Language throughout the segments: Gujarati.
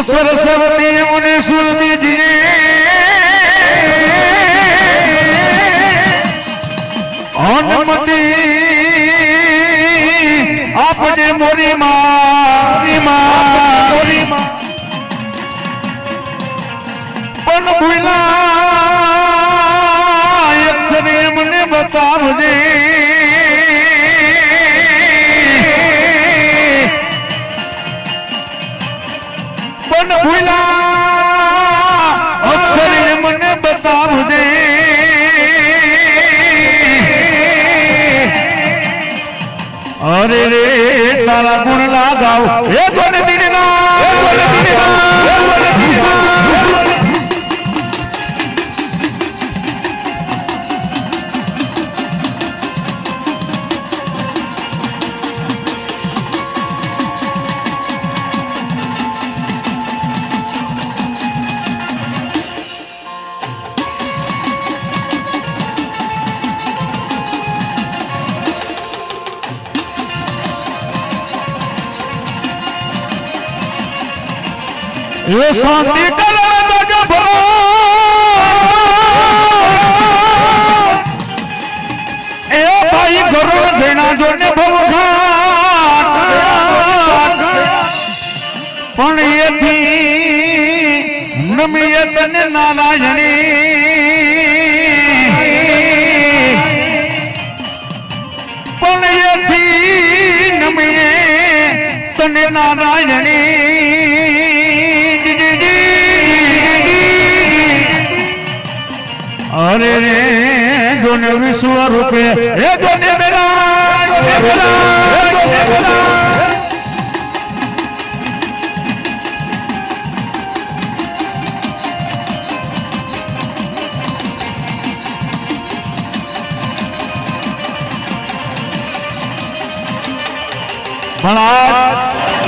સરસ્વતી મુનિ સુરતીજી અનમતી આપને મોરી માં પણ ભૂલા અક્ષરે મને બતાવજે પણ ભૂલા અક્ષરે મને બતાવજે અરે રે તારા ગુણ લાગાવ હે કોને દીના ये शांति करण जग ए भाई गरुड़ देना जो ने भवघाट पण ये थी नमिये तने नारायणी पण ये थी नमिये तने नारायणी अरे रे दोने विश्व रूपे हे दोने मेरा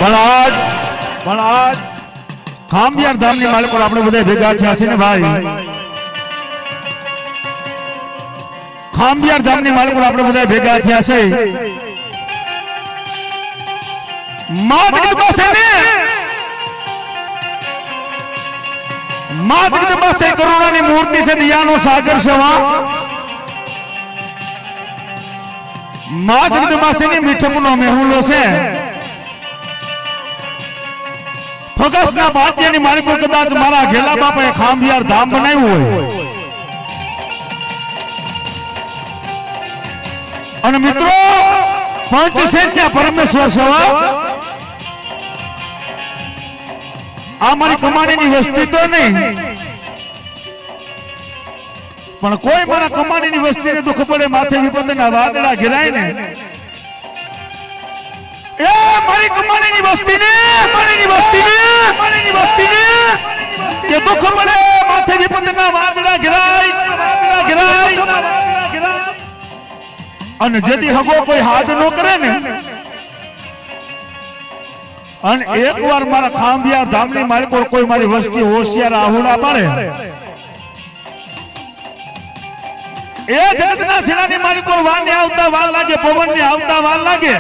ભણાજ ખાંભિયાર ધામની માલિકો આપણે બધા ભેગા થયા છે ને ભાઈ ખાંભિયાર ધામની માલિકો આપણે બધા ભેગા થયા છે માં જગદંબા છે ને માં જગદંબા છે કરુણાની મૂર્તિ છે દયાનો સાગર છે માં જગદંબા છે ને મીઠપનો મેહુલો છે ફગસના બાદિયાની માલિકો કદાચ મારા ઘેલા બાપાએ ખાંભિયાર ધામ બનાવ્યું હોય અને મિત્રો પંચશેઠના પરમેશ્વર સવા આ મારી કમાણીની વસ્તી તો નહીં પણ કોઈ મારા કમાણીની વસ્તીને દુઃખ પડે માથે વિપદના વાદળા ઘેરાય ને એ મારી કમાણીની વસ્તીને કે દુઃખ પડે માથે વિપદના વાદળા ઘેરાય અને જેથી હગો કોઈ હાથ ન કરે ને અને એકવાર મારા ખાંભિયાર ધામની માલિકો કોઈ મારી વસ્તી હોશિયાર આહુડા પાડે એ જગતના સેનાની માલિકો વાને આવતા વાર લાગે પવનને આવતા વાર લાગે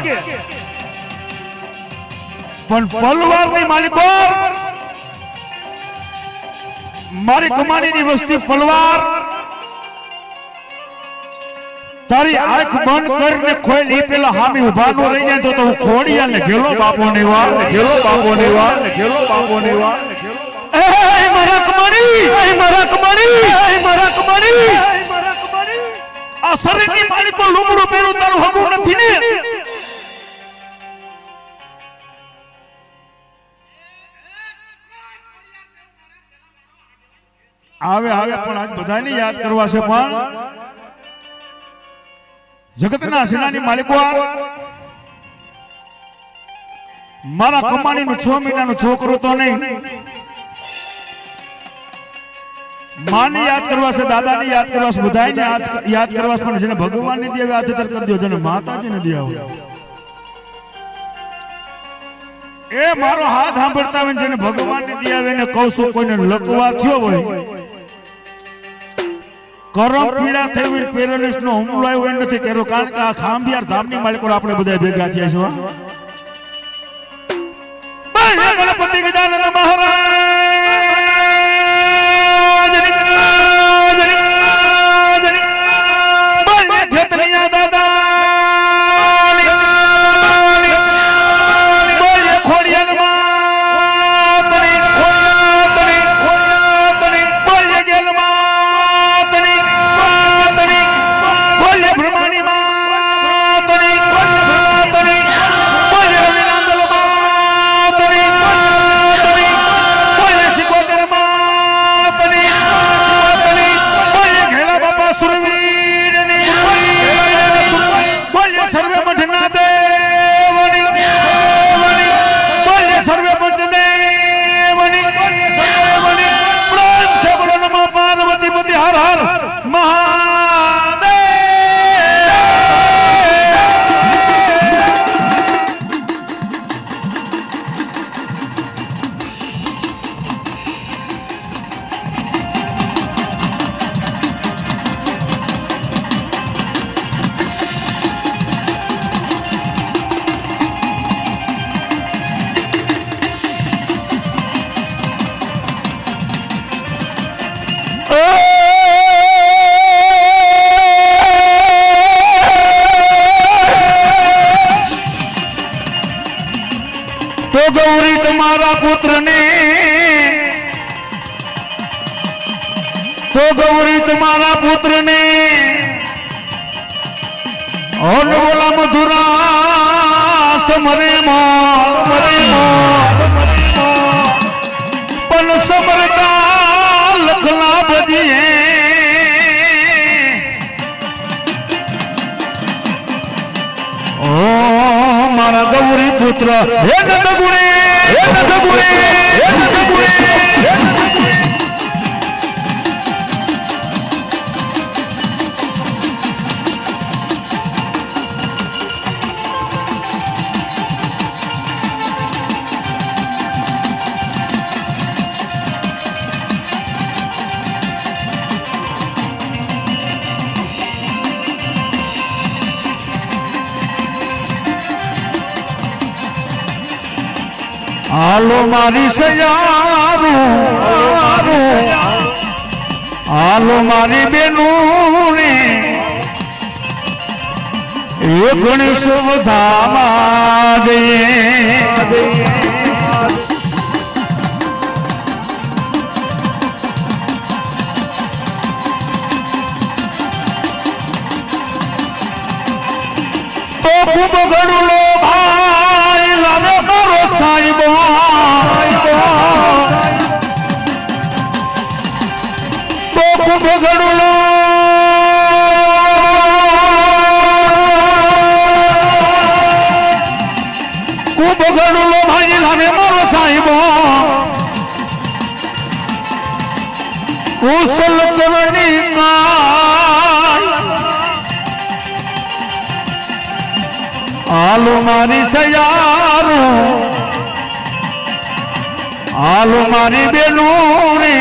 પણ પલવારની માલિકો મારી કમાણીની વસ્તી પલવાર તારી આંખ બંધ કરીને ખોઈ પેલા હામી ઉભા નો રહી જાય તો હું ખોડિયાને ઘેલો બાપોની વાત એ મારા કમાણી આ શરીરની માલિકો લુગડું પહેરું તારું હગું નથી ને આવે પણ આજ બધાને યાદ કરવા છે પણ જગતના સેનાની માલિકો મારા કમાણીનું 6 મહિનાનો છોકરો તો નહીં માને યાદ કરવા છે દાદાને યાદ કરવા છે બધાને યાદ કરવા છે પણ જેને ભગવાનને દેવે આચર કરજો જેને માતાજીને દેવો એ મારો હાથ સાંભળતા હોય જેને ભગવાનને દેવે એને કહું છું કોઈને લકવા થયો હોય કરમ પીડા થઈ હોય પેરેલિસ નો હુમલો આવ્યો એ નથી કર્યો કારણ કે આ ખાંભિયાર ધામની માલિકો આપણે બધા ભેગા થયા છે બોલે ગણપતિ ગજાનન મહારાજ બોલે ખેતલિયા દાદા બોલે ખોડિયાર માતની બોલે ગેલ માતની બોલે બ્રહ્માની માતની બોલે રવિનાંદલ માતની બોલે સિકોતર માતની બોલે ઘેલા બાપા સુરવીરની બોલે સર્વે મઠના દેવની બોલે સર્વે પંચદેવની પ્રાણ સે બોલો નમઃ પાર્વતી પતિ હર હર મહાદેવ. તો ગૌરી તમારા પુત્રને બોલા મધુરા સમરે પણ સમરતા લખના બજીએ ઓ મારા ગૌરી પુત્ર હે નંદગુણે હાલો મારી સયારું હાલો મારી બેનું ને એ ગણેશ વધામાં દઈએ તો ખૂબ ઘણું લો ભાઈ લાવે મારો સાહેબો તો ખૂબ ઘણું લો ભાઈ લાવે મારો સાહેબો કુશલ કરણી હાલો મારી સયારું હાલો મારી બેનું રે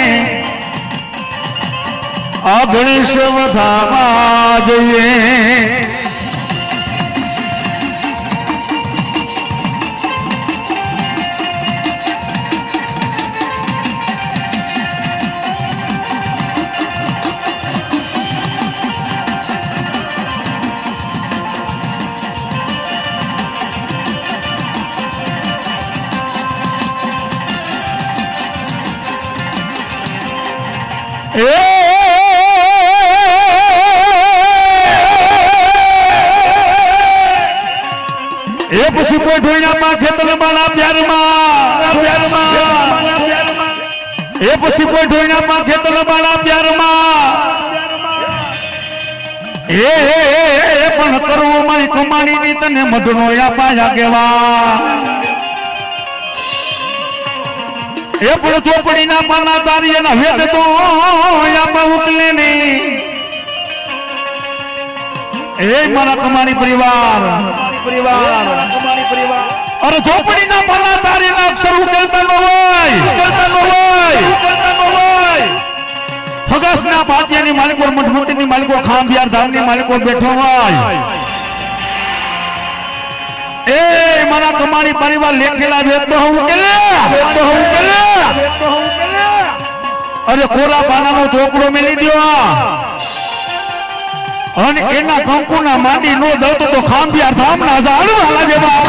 આ ગણેશ વધામાં જઈએ એ પછી કોઈ ઢોઈના માં ખેતર બાળા પ્યારમાં એ પછી કોઈ ઢોઈના માં ખેતર બાળા પ્યારમાં એ પણ કરવું મારી કમાણી ની તને મધનો પાયા કેવા એ પણ ચોપડી ના પાના તારી એના વેદ તો આપા ઉકલે ની એ મારા કમાણી પરિવાર અરે ચોપડી ના પાના તારી ના અક્ષર ઉકેલતા ન હોય ફગસ ના પાટિયાની માલિકો મઠમુટીની માલિકો ખાંભિયાર ધામની માલિકો બેઠો હોય એ મારા કમાણી પરિવાર લેખેલા વેચતો હું કેલે અરે કોરા પાનાનો ચોપડો મેલી દ્યો અને એના કંકુના માંડી નો દતો તો ખાંભિયાર ધામના ઝાડવાલા જેવા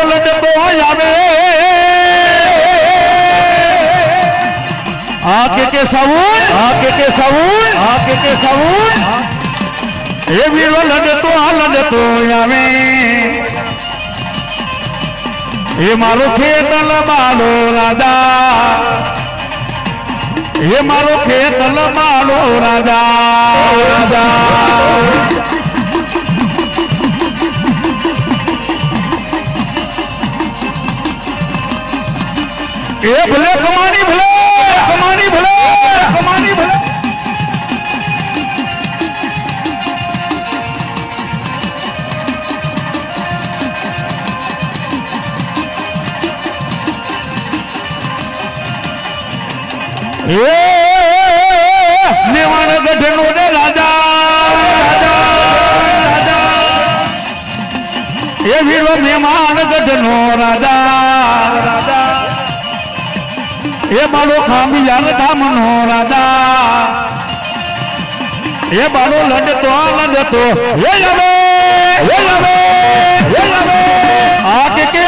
લડતો આવે आके के सावून ए वीरो लड़तो आवे ए मारो खेतल मालो राजा ए भले कमानी भले नेवान गढ़नो रे राजा ए वीरो मेहमान गढ़नो राजा ए बालो खांभियार धामनो राजा ए बालो लड़तो ये लवे आके के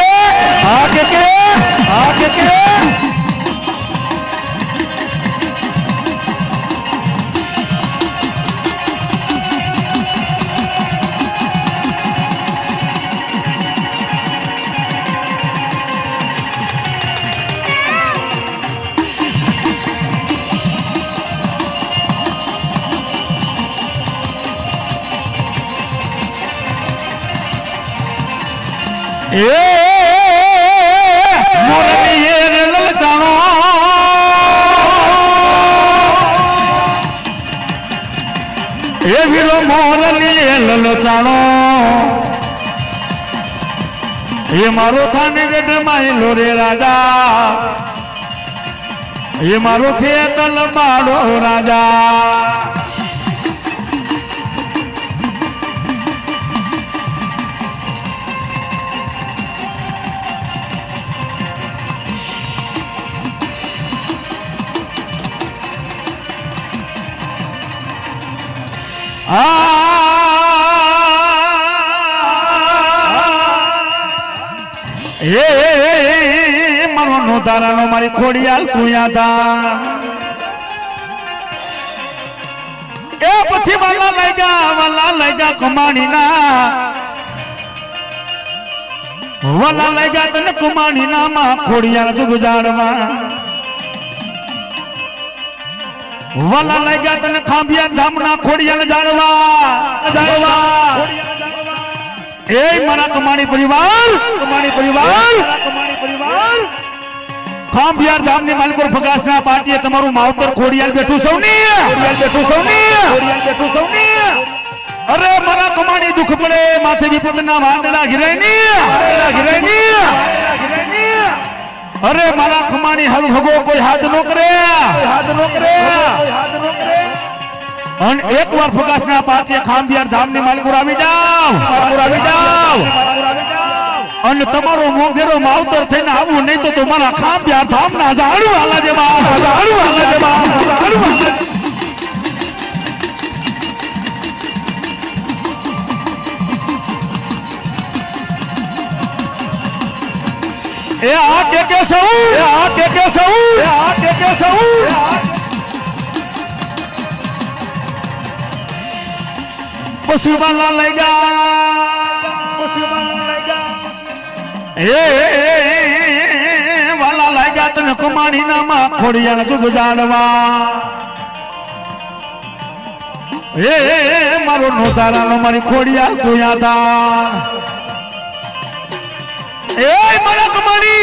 ललचानो ए वीरो मोरली ललचानो ये मारो थाने गढ़ माइलो रे राजा ये मारो खेतल बाड़ो राजा મારો નો તારાનો મારી ખોડિયાલ તું યાદ એ પછી વાલા લઈ જા કમાણી ના તને કમાણી ના માં ખોડિયાલ જુગજાડમાં વાલા લઈ જા તને ખાંભિયાર ધામના ખોડિયાલ જાળવા એ મારા કમાણી પરિવાર ખાંભિયાર ધામની માલિકો ફગાસના પાટીએ તમારું માવતર ખોડિયાલ બેઠું સૌની અરે મારા કમાણી દુખ પડે માથે વિપદના વાંદડા ઘિરાઈ અરે મારા ખમાણી હગો કોઈ હાથ નો કરે અને એકવાર ફગાસના પાટીએ ખાંભિયાર ધામની માલિકો આવી જાવ અને તમારો મોંઘેરો માવતર થઈને આવું નહીં તો તમારા ખાંભિયાર ધામના ઝાડવાલા જેવા એ આ કે સૌ પશુવાલા લઈ જા એ વાલા લઈ જા તને કમાણી ના માં ખોડિયાલ જુગ જાડવા એ મારો નોતારાનો મારી ખોડિયાલ તું યાદ એ મારા કમાણી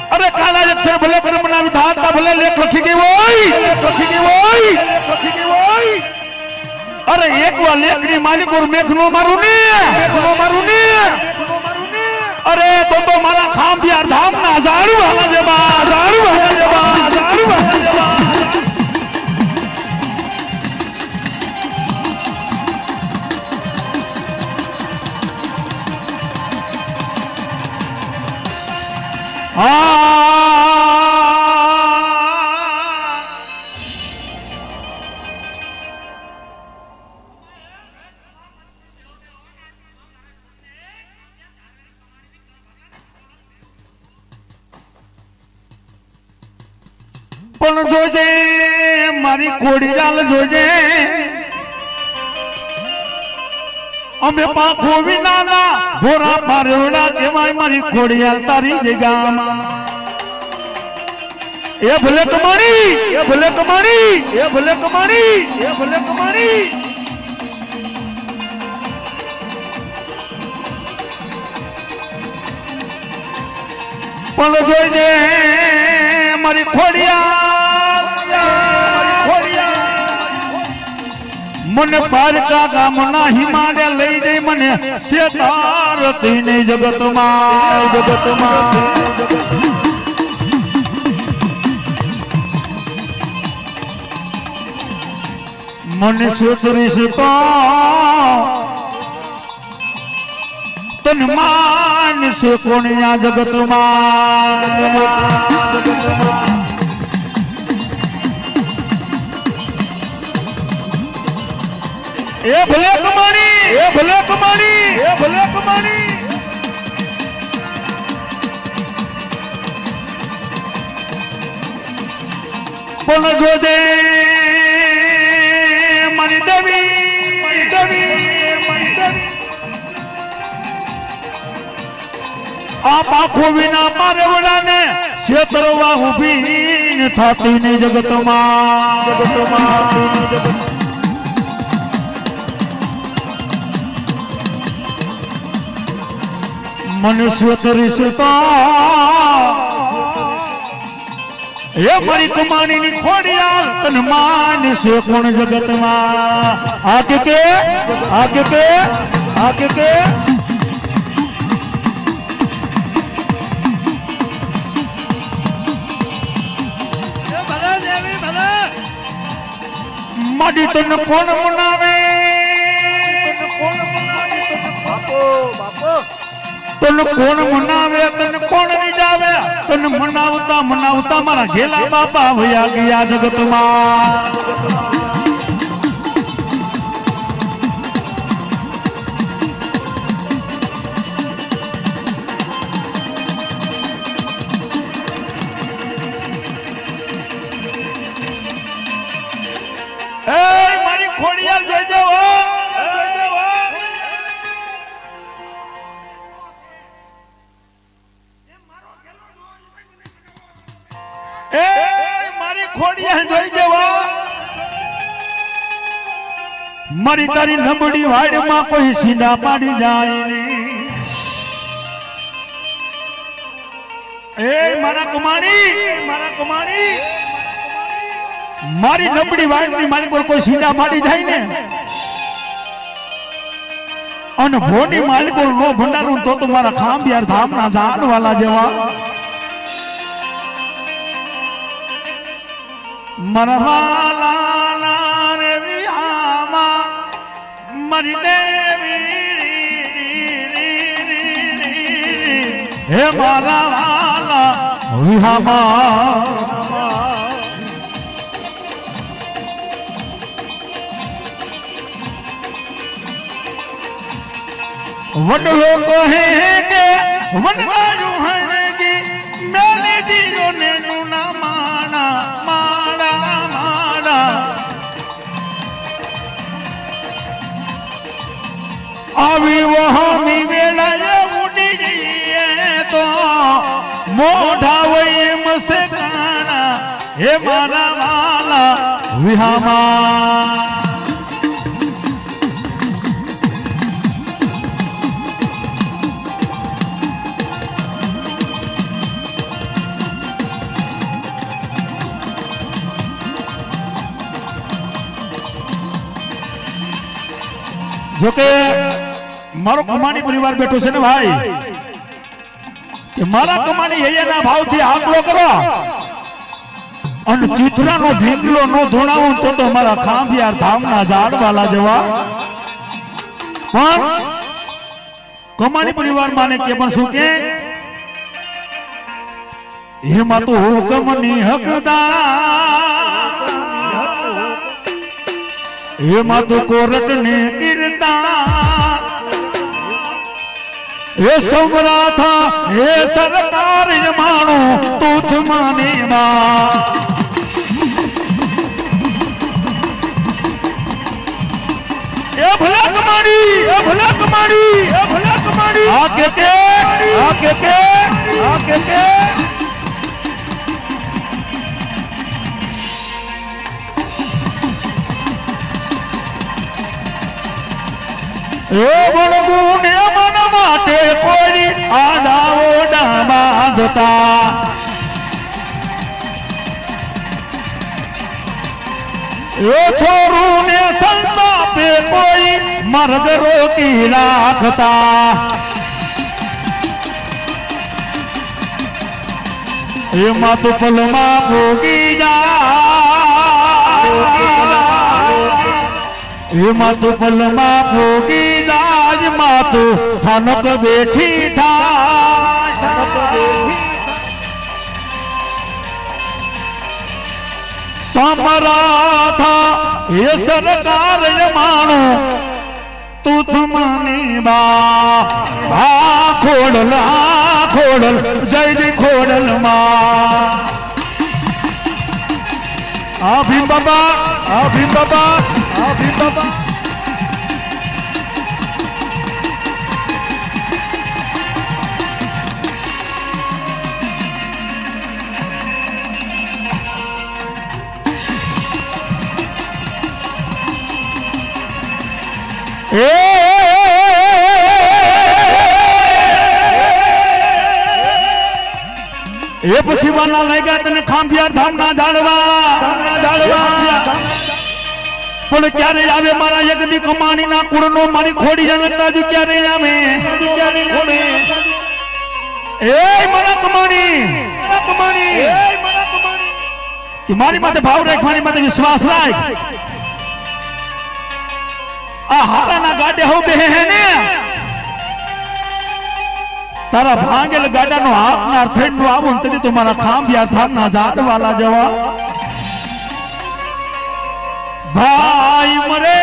અરે કાલા અક્ષર ભલે કર્મના વિધાતા ભલે લેખ લખી ગઈ હોય અરે એકવા લેખની માલિક ઓર મેઘનો મારું ને અરે તો મારા ખાંભિયાર ધામના ઝાડવા જેવા પણ જોજે મારી ખોડિયાલ જોજે અમે પાખો વિનાના ભોરા પારવડા કેવાય મારી ખોડિયાલ તારી જગ્યામાં એ ભલે કમાણી પણ જોજે મારી ખોડિયાલ મને પારકા ગામના હિમાડે લઈ જઈ મને શેતારતી ને જગતમાં મને છોતરીશ તો તન માનશે કોણિયા જગતમાં એ ભલે કમાણી પણ જોજે મારી દેવી આ પાખો વિના મારે વડાને છેતરવા ઊભી થતી ને જગતમાં મનુષ્ય કરીશ તો એ મારી કમાણી ની ખોડિયાલ તન માનશે કોણ જગતમાં આ કે માડી તન કોણ મનાવે તને કોણ મનાવે તને કોણ રીડાવે તને મનાવતા મારા ઘેલા બાપા વયા ગયા જગતમાં મારી ખોડિયાલ જોઈ દેવો મારી તારી નબળી વાડમાં કોઈ સીધા પાડી જાય એ મારા કમાણી મારી નબળી વાડની માલિક કોઈ સીધા પાડી જાય ને અને ભોની માલિકો નો ભંડારું તો મારા ખાંભિયાર ધામના જાનવાલા જેવા મારા વાલા રે વિહામાં મારી દેવી હે મારા વાલા વિહામાં વડલો કહે કે વનરાજુ હણગી મેલી દીજો ને નુના માણા માડા માડા આવી વહામી વેળાએ ઉડી જઈએ તો મોઢા વઈ મસે કાણા હે મારા વાલા વિહામાં જો કે મારો કમાણી પરિવાર બેઠો છે ને ભાઈ, કે મારા કમાણી હૈયાના ભાવથી આકલો કરો અને ચીથરાનો ઢીંગલો નો ધોણાવું તો મારા ખાંભિયાર ધામના ઝાડવાલા જવા. પણ કમાણી પરિવાર માને કે પણ શું કે એમાં તો હુકમની હકદાર, એમાં તો કોર્ટની કિરદાર, એ સૌરાથા એ સરકાર માણો તુજ માને બા. એ ભલા કમાડી, એ ભલા કમાડી, એ ભલા કમાડી, આ કે આ કે આ કે એ વળગું ને મન માટે કોઈ આડાઓડા બાંધતા, એ છોરું ને સંતાપે કોઈ મર્દ રોકી રાખતા, એમાં તો પલમાં ભોગી જાય, એમાં તો પલમાં ભોગી જાય, માં તો થાનક બેઠી થાય. સમરાથા એ સરકાર માણો તુજ માની બા. આ ખોડલ, આ ખોડલ, જય જય ખોડલ માં. આ ભીમ બાબા, આ ભીમ બાબા, આ ભીમ બાબા. એ પછી વાલા લાગ્યા તને ખાંભિયાર ધામના ઝાડવા. પણ ક્યારે આવે મારા યજ્ઞની કમાણીના કુળનો મારી ખોડી જનતાજી ક્યારે આવે? એ મારા કમાણી, મારી માથે ભાવ રાખ, મારી માથે વિશ્વાસ રાખ. આ હારાના ગાડે હો બે હે ને તારા ભાંગેલ ગાડાનો હાકનાર થઈને આવું ને તો મારા ખાંભિયાર ધામના ઝાડવાલા જવા. ભાઈ મરે,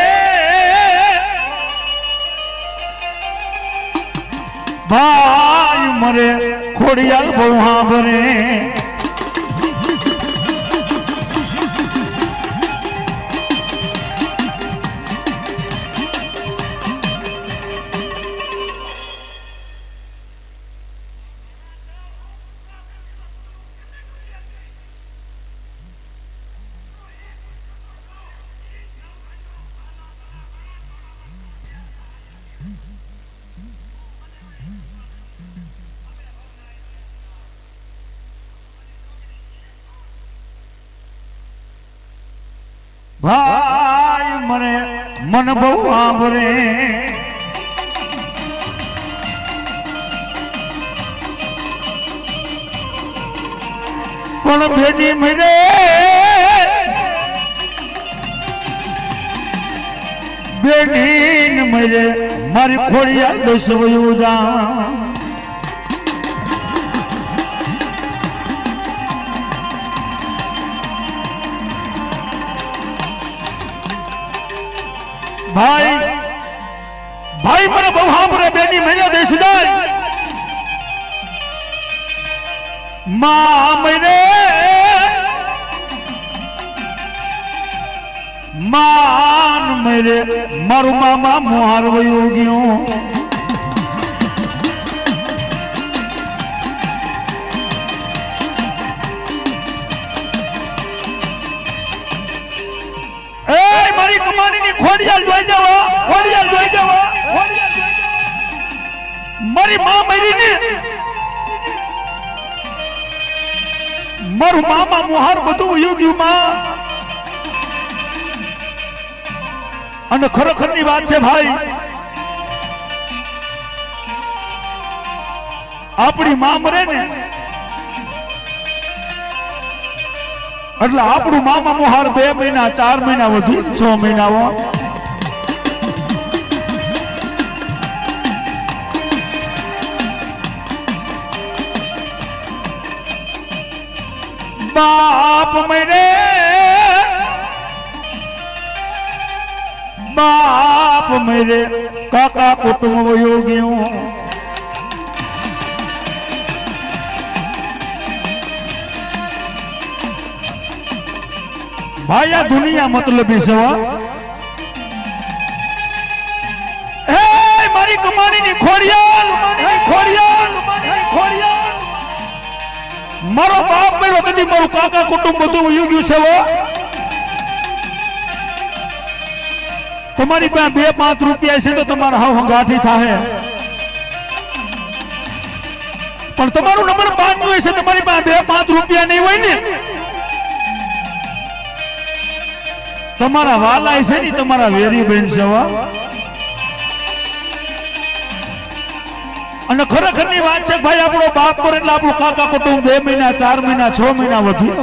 ભાઈ મરે, ખોડિયાલ બહુ હાંભરે. ભાઈ મરે મન બહુ આંભરે. પણ ભેટી મરે, બેની મરે, મારી ખોડિયા દસ વયું જા. ભાઈ ભાઈ મને બહુ હાંભરે, બેની મહિને દેશદાર માં મરે, માન મરે, મારું મામા મોહાર વયું ગયું. મારી કમાણીની ખોડિયાલ જોઈ જવા, ખોડિયાલ જોઈ જવા, મારી માં મરી ને મારું મામા મોહાર બધું વયું ગયું માં. અને ખરેખરની વાત છે ભાઈ, આપણી માં મરે ને એટલે આપણું મામા મોહાર 2 મહિના 4 મહિના વધુ 6 મહિના બાપ મરે બાપ મરે કાકા કુટુંબ યોગ્યું ભાઈ આ દુનિયા મતલબી છે મારી કમાણીની ખોડિયાલ મારો બાપ મેળો તેથી મારું કાકા કુટુંબ બધું વયું ગયું છે તમારી પાસે 2-5 રૂપિયા છે તો તમારા હાવ હંગાઠી થાય પણ તમારું નંબર 5 નું હશે તમારી પાસે 2-5 રૂપિયા નહીં હોય ને તમારા વાલા છે ને તમારા વેરી બેન છે અને ખરેખર ની વાત છે ભાઈ આપણો બાપ પર એટલે આપણું કાકા કુટુંબ 2 મહિના 4 મહિના 6 મહિના વધી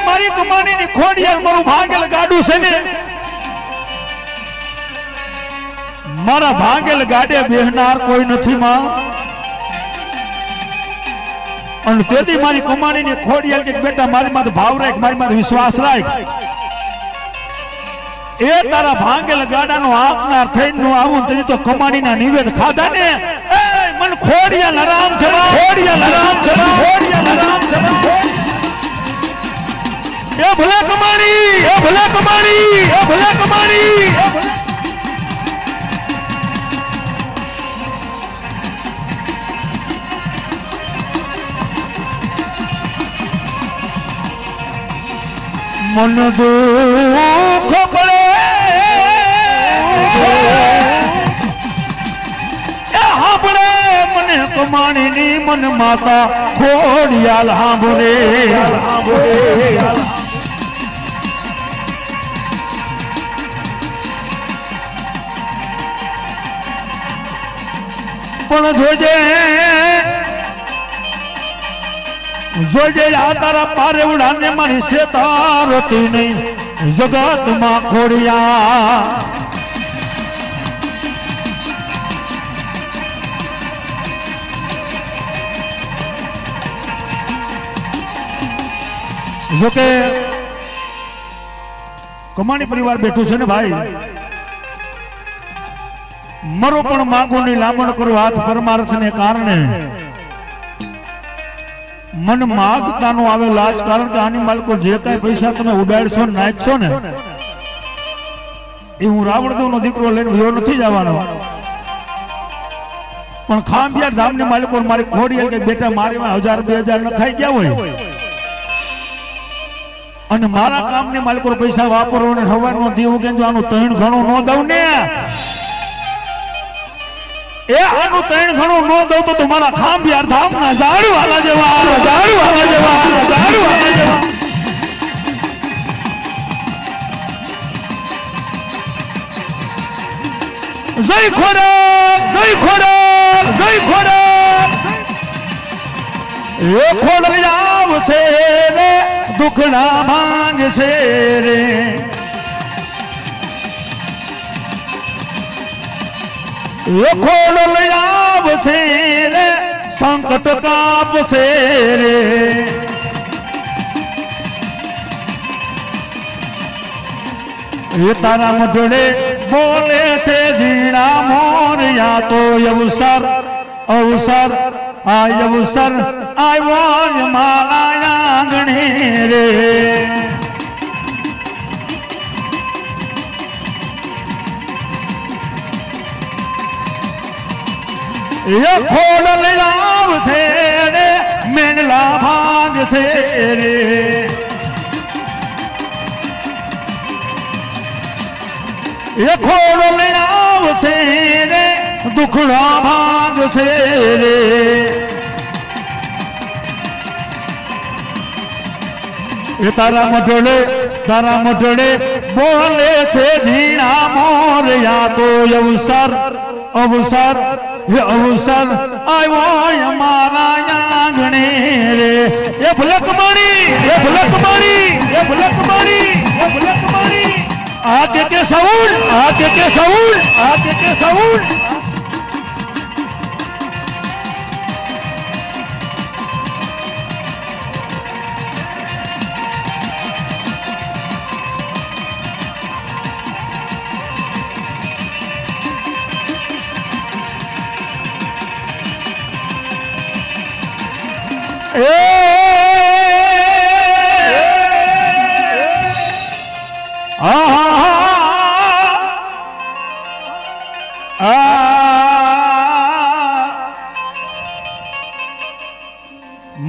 મારી કમાણી ની ખોડિયાર મારું ભાગેલ ગાડું છે ને મારા ભાગેલ ગાડે બેહનાર કોઈ નથી માં અને તેથી મારી કમાણી ની ખોડિયાર કે બેટા મારી માથે ભાવ રાખ મારી માથે વિશ્વાસ રાખ એ તારા ભાંગેલ ગાડાનો આપનાર થઈને નું આવું તેની તો કમાણીના નિવેદ ખાધા ને એ મન ખોડિયા લરામ છે એ ભલે કમાણી મન દુઃખ પડે હાંભળે મને કમાણીની મન માતા ખોડિયાલ હાંભળે પણ જોજે આ તારા પારે ઉડાને મારી શેતારતી નહીં જગતમાં ખોડિયા જોકે કમાણી પરિવાર બેઠું છે ને ભાઈ મરો પણ માંગુ ની લામણ કરું હાથ પરમાર્થ ને કારણે મન માગતાનું આવે લાજ કારણ કે આની માલિકો જે કઈ પૈસા તમે ઉડાડશો નાખશો ને એ હું રાવણદેવ નો દીકરો લઈને વયો નથી જવાનો પણ ખાંભિયાર ધામની માલિકો મારી ખોડિયાલ કે બેટા મારી 1000-2000 ન ખાઈ ગયા હોય અને મારા કામની માલિકો પૈસા વાપરો ને હવાનો દીવું કે આનું 3 ઘણું ન દઉં ને એ આનું 3 ઘણું ન દઉં તો તમારા ખાંભિયાર ધામના ઝાડવાલા જેવા જય ખોડલ એ ખોડલ આવશે રે દુખડા ભાંગશે રે એ ખોડલ આવશે રે સંકટ કાપશે રે એ તારા મઢડે બોલે છે જીણા મોરયા તો અવસર આવ્યો મારા આંગણે રે એ ખોડલ આવશે રે મેનલા ભાગશે રે એ ખોડલ આવશે રે દુખડા ભાગશે રે એ તારા મઢડે बोले से झीणा मोर या तो अवसर अवसर ये अवसर आयो हमारा आंगणे रे ये भलकमारी ये भलकमारी ये भलकमारी ये भलकमारी आगे के साउंड आगे के साउंड आगे के साउंड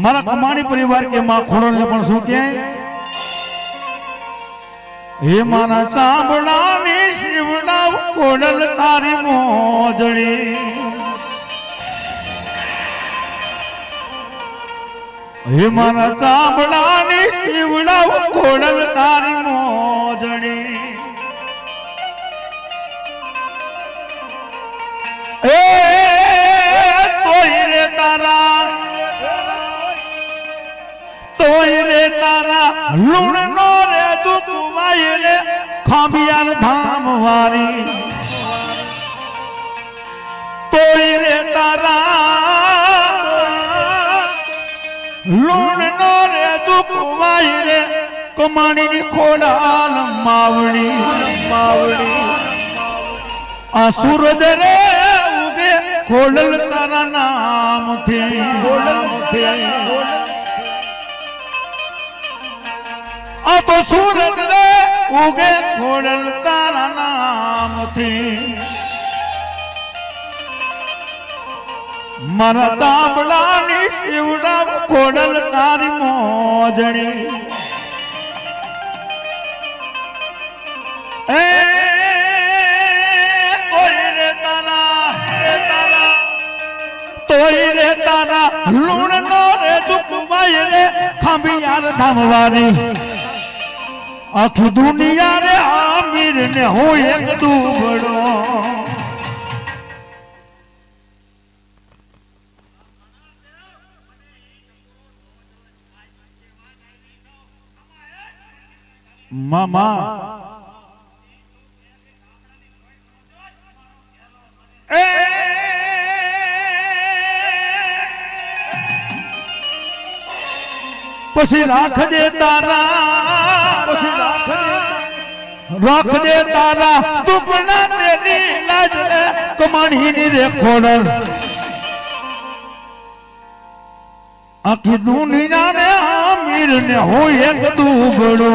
मारा कमाणी परिवार के मां खोड़ल ने पण શું કે હે મારા તાંબડાની શિવડા કોડલ તારી મોજડી હે મારા તાંબડાની શિવડા કોડલ તારી મોજડી એ તોય રે તારા तोय रे तारा लूण नो रे चुकवाई रे खाबियान धाम वारी तोय रे तारा लूण नो रे चुकवाई रे कमाणी खोडाल मावड़ी मावड़ी आ सूरज रे उगे खोडल तारा नाम थे आ तो सूरज रे उगे खोडल तारा नाम थी मारा तांबड़ानी शिवड़ा खोडल तारी मोजड़ी ए तोय रे तारा लूण नो रे चुकवाई रे खाबियार धामवारी आखी दुनिया रे आमिर ने हो एक दूबड़ो मामा पसी राख दे तारा रख दे तारा दुपना तेरी लाज कमाणी नी रे खोडल आखी दुनिया रे आमिर ने हो एक दूबड़ो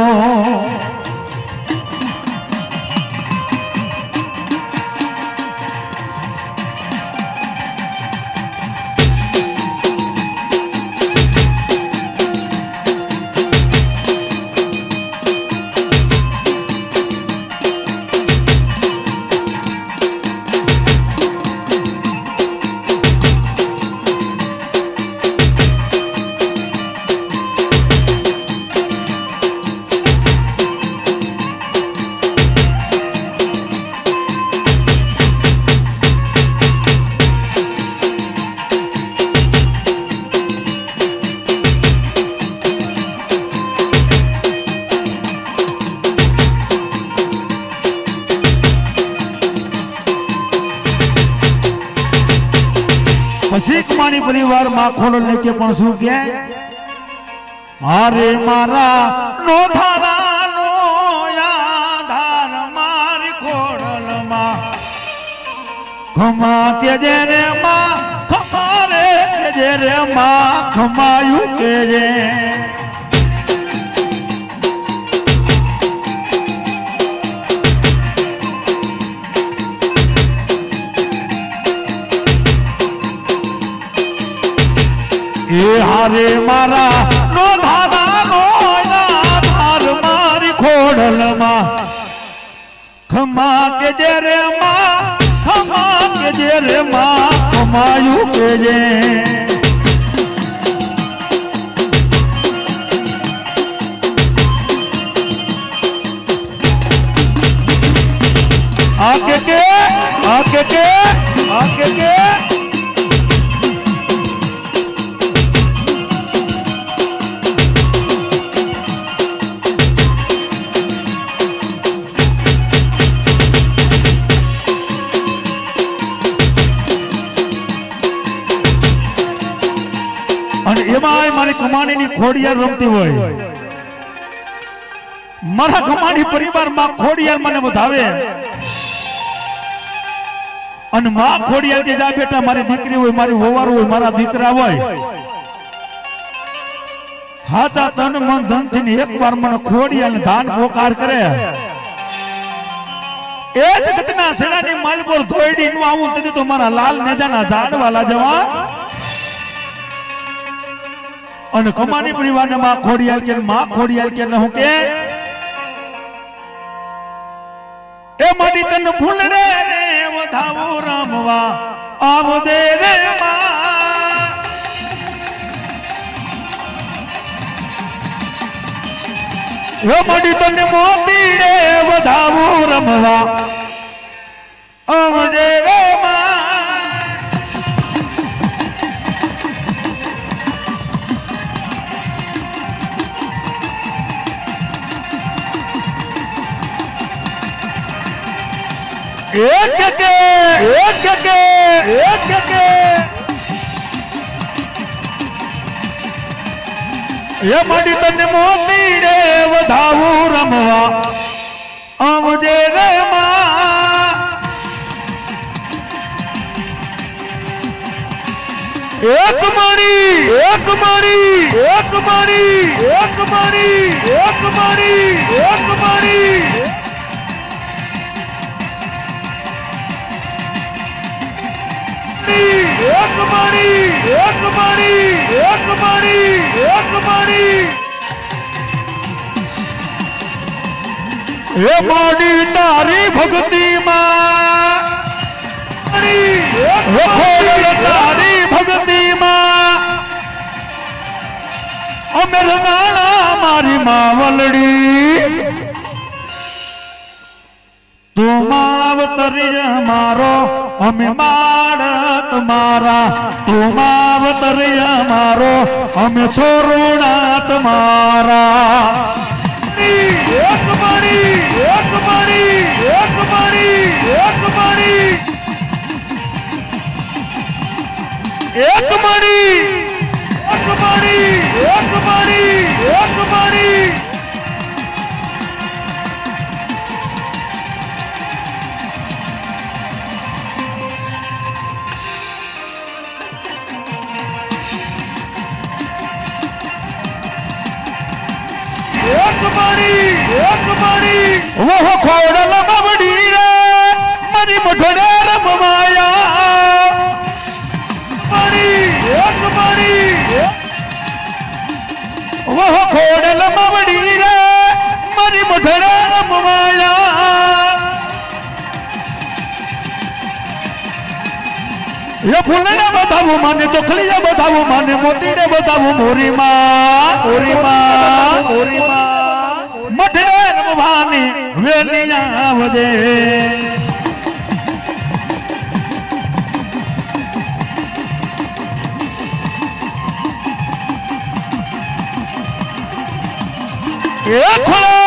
પછી કમાણી પરિવાર માં ખોડલ ને કે પણ શું કે મારે મારા નો ધારા નો આધાર મારી ખોડલ માં ખમા તેજે રે માં ખમારે તેજે રે માં ખમાયું કેજે ए हारे मारा नो धारा नो आधार मारी खोडल मा खमा के डेरे मा खमा के डेरे मा खमायु के जे એમાંય મારી કમાણીની ખોડિયાર રમતી હોય, મારા કમાણી પરિવારમાં ખોડિયાર મને વધાવે અને માં ખોડિયાર કે જા બેટા મારી દીકરી હોય, મારી વવારું હોય, મારા દીકરા હોય, હાથા તન મન ધન થી એકવાર મને ખોડિયાર ધાન પોકાર કરે, એ જગતના સેનાની માલકોર ધોઈડી નું આવું તેથી તો મારા લાલ નેજાના ઝાડવાલા જવા અને કમાની પરિવારને માં ખોડિયાર કે હું કે એ મારી તન ભૂલડે રે વધાવો રમવા આવ દે રે માં, એ મારી તન મોતીડે વધાવો રમવા આવ દે રે માં, એક કે એ માડી તને મોતીડે વધાવું રમવા આવજે રે માં, એક મારી એ માડી તારી ભક્તિ માં, તારી ભક્તિ માં અમેર નાણા મારી માવલડી, તું માવતરી મારો અમે બાળક મારા, તું માવતરી મારો અમે છોરુણા તમારા, એક મારી वो खोड़ल बावड़ी रे मरी मुठड़े रमवाया, वो खोड़ल बावड़ी रे मरी मुठड़े रमवाया, ये फूलने बताऊं माने चोखलिया बताऊं माने मोतीड़े बताऊं मोरी माँ मठे रमवानी वेलिया वजे, एक खुला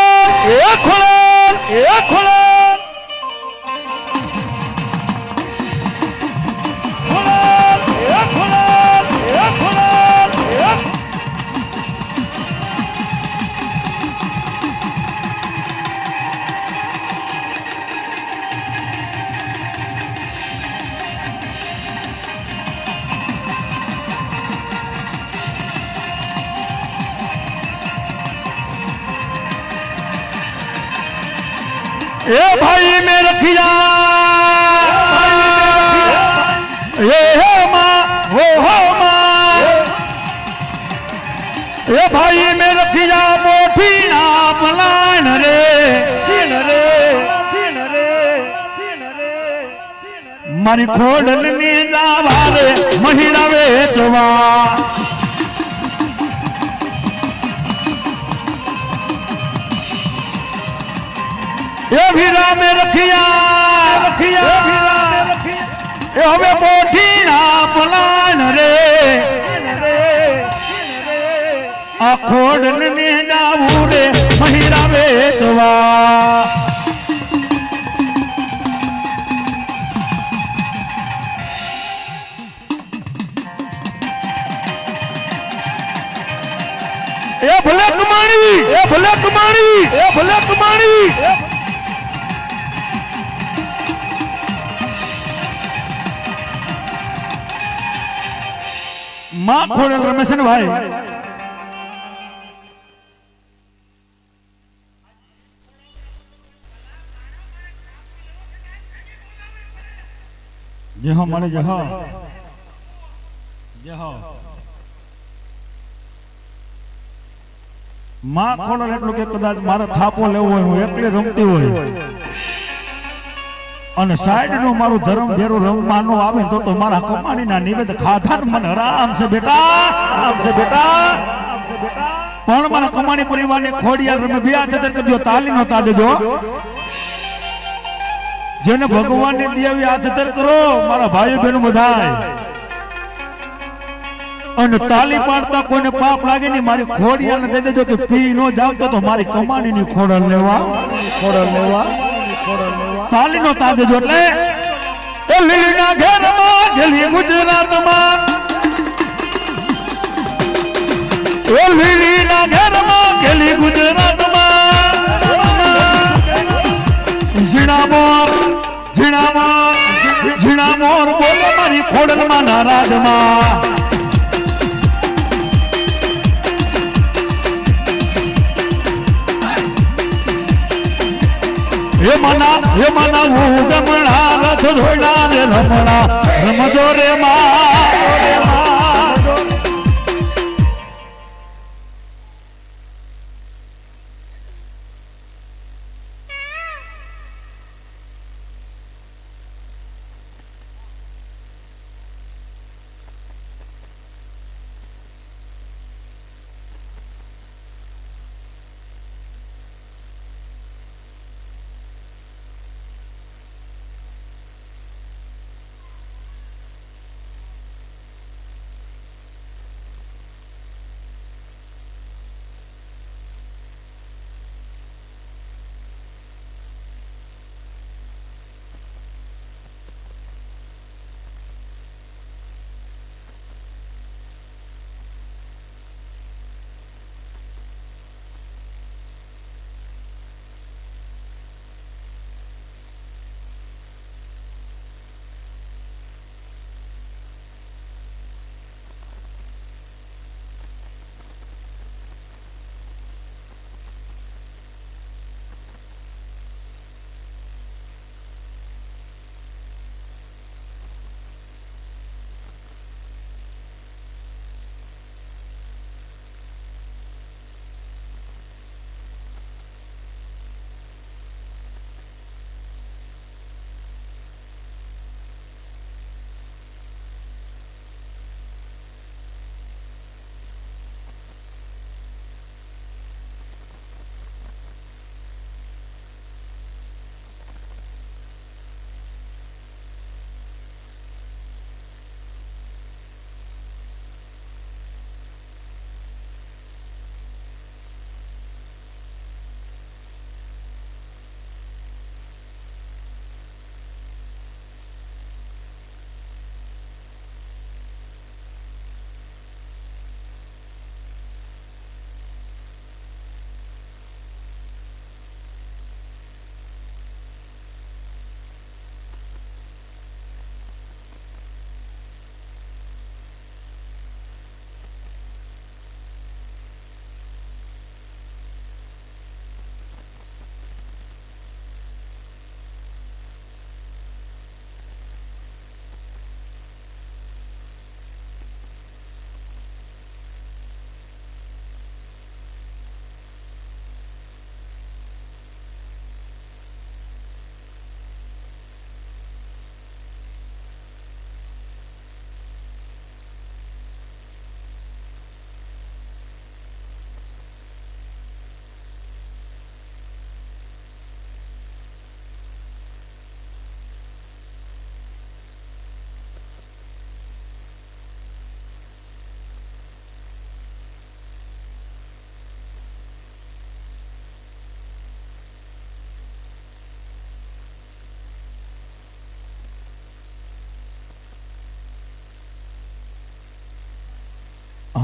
ए भाई में रखिया ये हो माँ वो हो माँ, ए भाई में रखिया मोठी ना पलान रे मारी खोडल नी जावारे महिला वेचवा, ये भीरा में रखिया ये हमें पोठी ना पलान रे आखोड़न ने जावू रे महिरा वेचवा, એ ભલે કમાણી, એ ભલે કમાણી, એ ભલે કમાણી. માં ખોડેલ રમે છે ને ભાઈ. જે હો મળે જે હો જે હો માં ખોડેલ એટલું કે કદાચ મારે થાપો લેવો હોય, હું એકલી રમતી હોય અને સાઈડ નું મારું ધર્મ ભેરું રમવાનું આવે તો મારા કમાણી ના નિવેદ ખાધા મને આરામ છે બેટા, આરામ છે બેટા. પણ મારા કમાણી પરિવારની ખોડિયાર રમે બે હાથ કરજો, તાલી નો તા દેજો. જેને ભગવાનની દેવી હાથ કરો મારા ભાઈ બહેનો બધાય, અને તાલી પાડતા કોઈને પાપ લાગે નહીં, મારી ખોડિયાને દઈ દેજો કે પી નો જાવ તો મારી કમાણીની ખોડલ લેવા, ખોડલ લેવા, ખોડલ લેવા. તાલી નો તા દેજો એટલે એ લીલીના ઘેરમાં ગેલી ગુજરાતમાં, એ લીલીના ઘેરમાં ગેલી ગુજરાતમાં. ઝીણામોર ઝીણામોર ઝીણામોર બોલે મારી ખોડલમાં ના રાજમાં. એ મના હું ગમણા રથ ધોડા રે રમણા રમજો રે માં.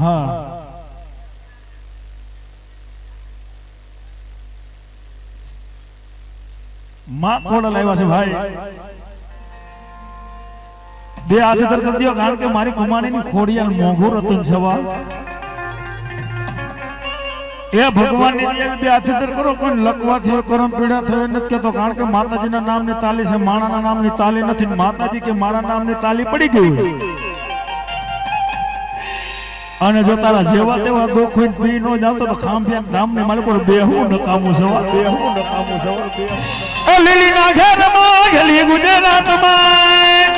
હા માં ખોડલ આવ્યા છે ભાઈ બે હાથ દર કરી દો કારણ કે મારી કુમાણીની ખોડિયાલ મોંઘું રતન સવા એ ભગવાનની બે હાથ દર કરો કોઈ લકવા થયો કરમ પીડા થયો નથી કેતો કારણ કે માતાજીના નામની તાલી છે માણાના નામની તાલી નથી માતાજી કે મારા નામની તાલી પડી ગઈ અને જો તારા જેવા તેવા દુઃખ હોય પી નો જાતો તો ખાંભિયા ધામને માલકો બેહું નકામું સવા બેહું નકામું સવા એ લીલી ના ઘરમાં ગલી ગુજરાતમાં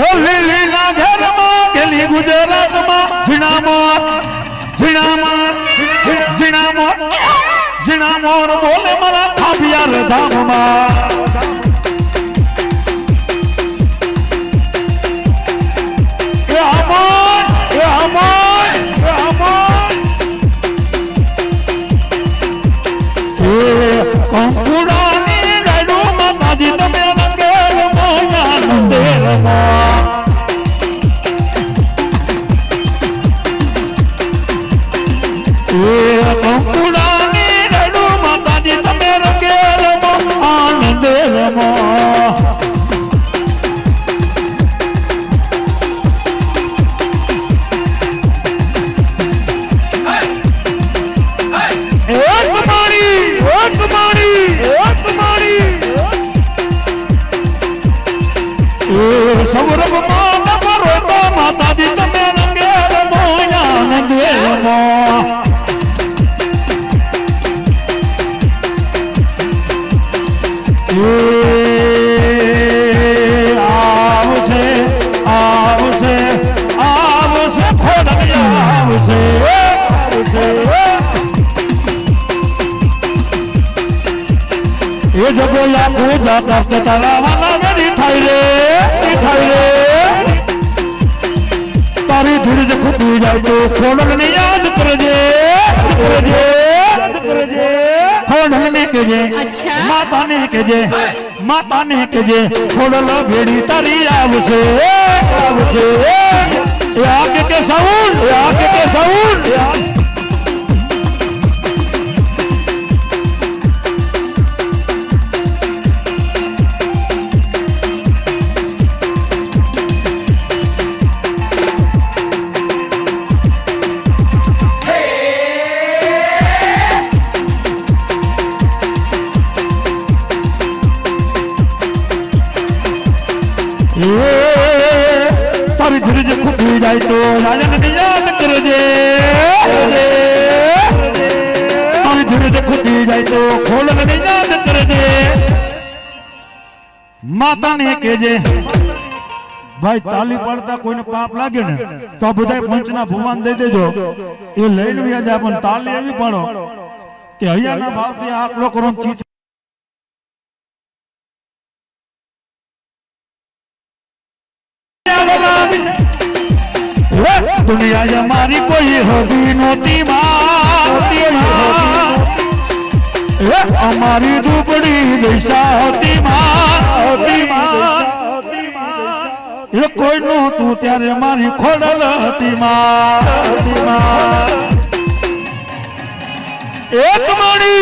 એ લીલી ના ઘરમાં ગલી ગુજરાતમાં જીણામોર બોલે મારા ખાંભિયા ધામમાં ये जगोला पूजा करते तरावाना मेरी थाईले तारी धीरे से खुद जाए तो खोड़न ने याद करजे खोड़न ने केजे अच्छा माता ने केजे खोड़ल भेड़ी तारी आवसे आगे के साउंड तारी धीरे से खुद जाए तो राजन ने याद करजे तारी धीरे से खुद जाए तो खोलन ने याद करजे माता ने केजे भाई ताली पड़ता कोई ने पाप लागे ने तो बधाई पंचना भगवान दे देजो ये लઈને વ્યા જાય પણ તાલી એવી પડો કે હૈયાના ભાવથી આકલો કરો ચિત दुनिया हमारी कोई होती नोती हमारी झूपड़ी जैसा होती ये कोई नो तू त्यारे हमारी खोड़ल होती एक मणि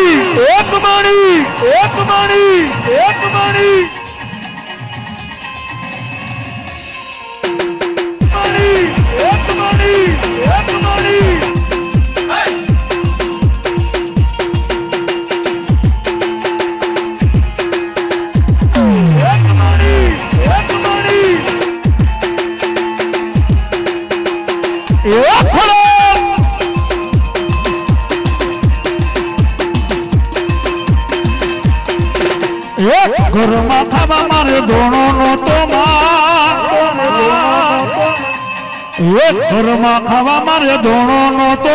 घर माथा मारे दोनों नो तो घर मा खावा मारे दोनों नो तो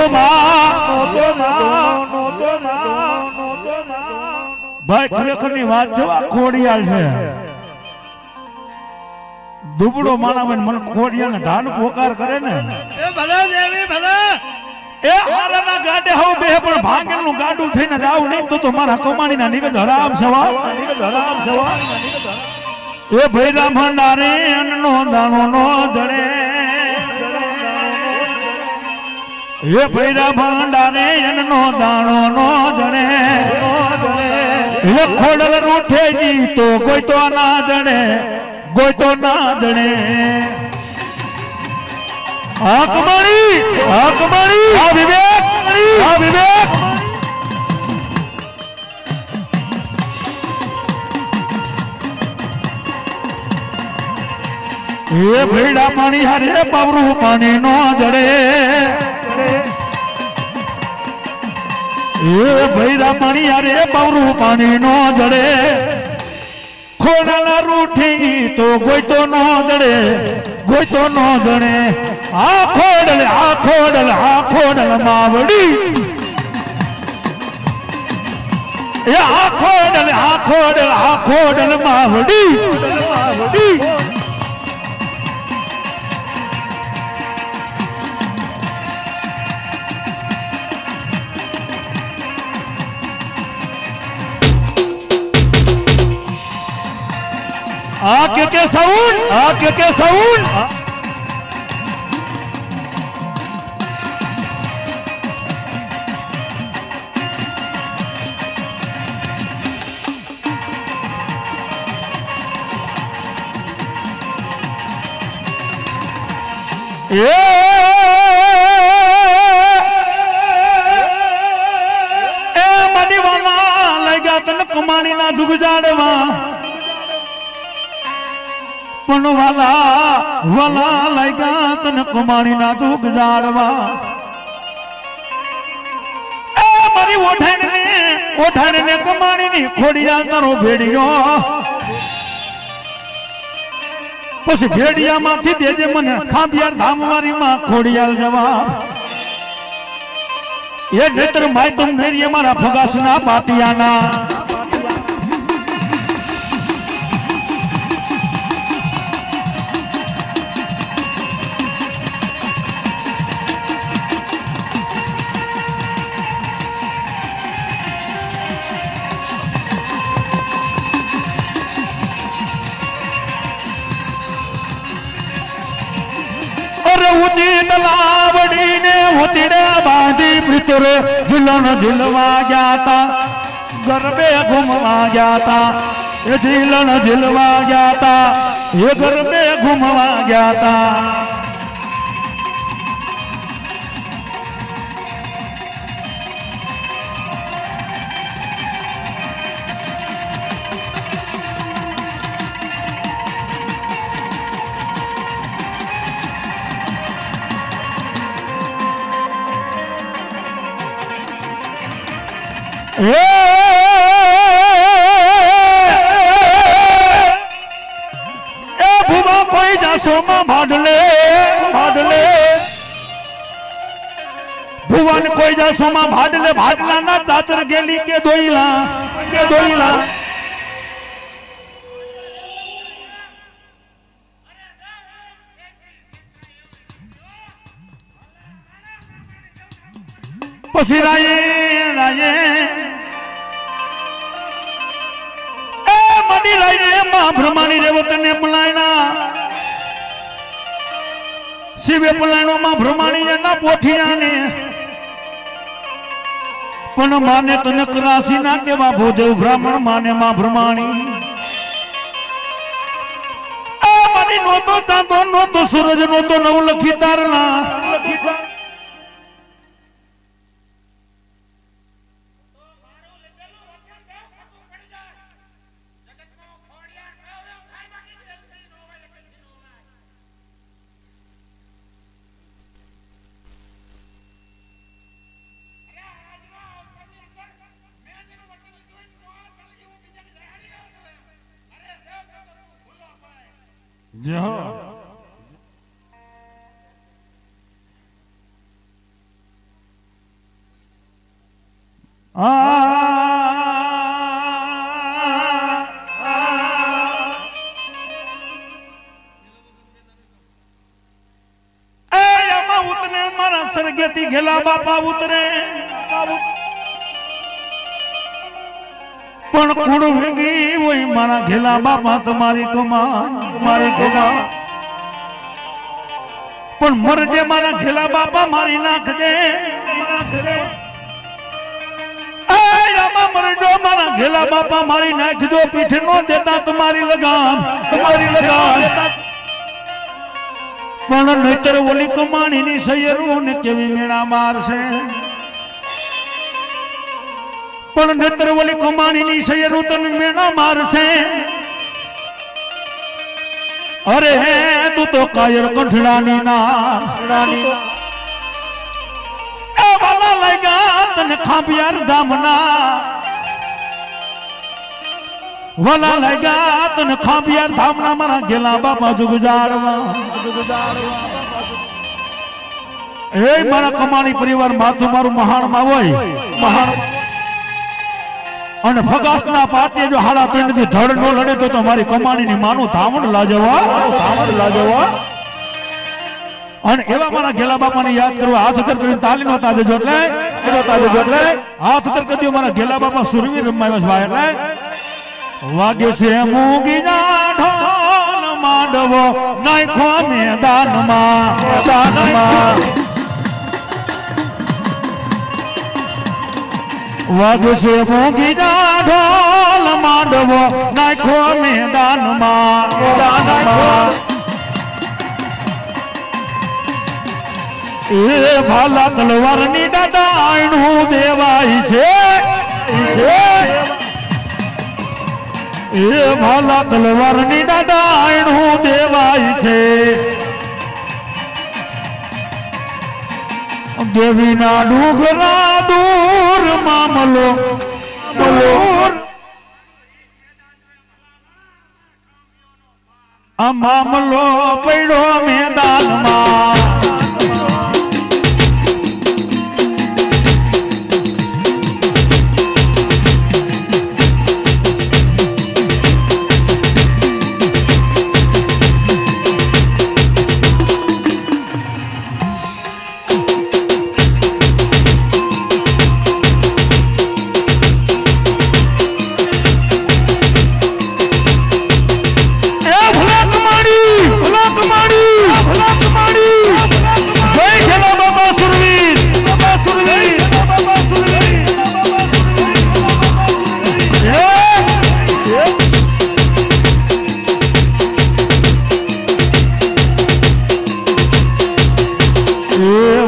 भाई खरेखर ની વાત છે આ ખોડિયાલ છે દુબળો માણાવન મન ખોડિયાલ ને ધાન પોકાર કરે ને એ ભલા દેવી ભલા એ હારાના ગાડે હો બે પણ ભાંગેલ નું ગાડું થઈને જાવ નહીં તો મારા કમાણી ના નિવેદ હરામ સવા એ ભૈરા ભંડારે અન્નનો દાણો નો જડે એ ભૈરા ભંડારે એનો દાણો નો જણે એ ખોડલ રૂઠે જી તો કોઈ તો ના જણે કોઈ તો ના જણે અકબરી આ વિવેક એ ભૈડા પાણી હારે પાવરું પાણી નો જડે એ ભૈરા પાણી હારે પાવરું પાણી નો જડે ખોડાલા રૂઠી તો કોઈ તો નો જડે કોઈ તો નો જડે આ ખોડલ માવડી એ આ ખોડલ માવડી के साउंड मनी वाला लगा तन कुमारी ना झुक जाड़वा पण वाला लगा तन कुमारी ना झुक जाड़वा मारी ओठाने ने कुमारी नी खोड़िया तारो भेड़ियो પછી ભેડિયામાંથી દેજે મને ખાંભિયાર ધામવારી માં ખોડિયાલ જવાબ એ નેત્ર માય તુમ નેરી મારા ફગાસના પાટિયાના तलावड़ी ने होतीड़े बांधी प्रीतर झूलन झूलवा जाता गरबे घूमवा जाता ये झूलन झूलवा जाता ये गरबे घूमवा जाता भूमा कोई जासो मां भाडले भुवन कोई जासो मां भाडले भाडला ना चादर गेली के दोईला पसी राये मनी राये मां ब्रह्मानी रेवत ने बुलायना शिवे बुलायनो मां ब्रह्मानी ना पोठिया ने पण माने तो नकरासी ना केवा भूदेव ब्राह्मण माने मां ब्रह्मानी मनी नो तो चांदो नो तो सूरज नो तो नवलखी तारना सरगेती घेला बापा उतरे पण कुण भेगी वही मारा घेला बापा तुम्हारी कुमा પણ મરજે મારા ઘેલા બાપા મારી નાખજે મરજો મારા ઘેલા બાપા મારી નાખજો પીઠ નો દેતા તમારી લગામ પણ નહીતર ઓલી કમાણી ની સૈયરું ને કેવી મેળા મારશે પણ નહીતર ઓલી કમાણી ની સૈયરું તને મેળા મારશે અરે હે તું તો કાયર કંઠડાની ના એ વાલા લાગ્યા તને ખાંભિયાર ધામના વાલા લાગ્યા તને ખાંભિયાર ધામના મારા ગેલા બાપા જુગજાડવા એ મારા કમાણી પરિવાર માથું મારું મહાણ માં હોય મહાણ અને ફગાસના પાતે જો હાડા પિંડ થી ધડ નો લડે તો મારી કમાણી ની માનું ધામણ લાજવા અને એવા મારા ગેલા બાપા ને યાદ કરવા હાથ ઉતર કરીને તાલી નો તાજે જોટલે હાથ ઉતર કરી મારા ગેલા બાપા સુરવીર રમાવ્યા ભાઈ એટલે વાગે છે મૂગી ના ઢોલ માંડવો નાખો મેદાનમાં વાગે છે મૂગી ના ઢોલ માંડવો નાખો મેદાનમાં એ ભાલા તલવાર ની દાદા આયણું દેવાય છે એ ભાલા તલવાર ની દાદા આયણું દેવાય છે દેવીના ડુંગરા દૂર મામલો આ મામલો પડ્યો મેદાનમાં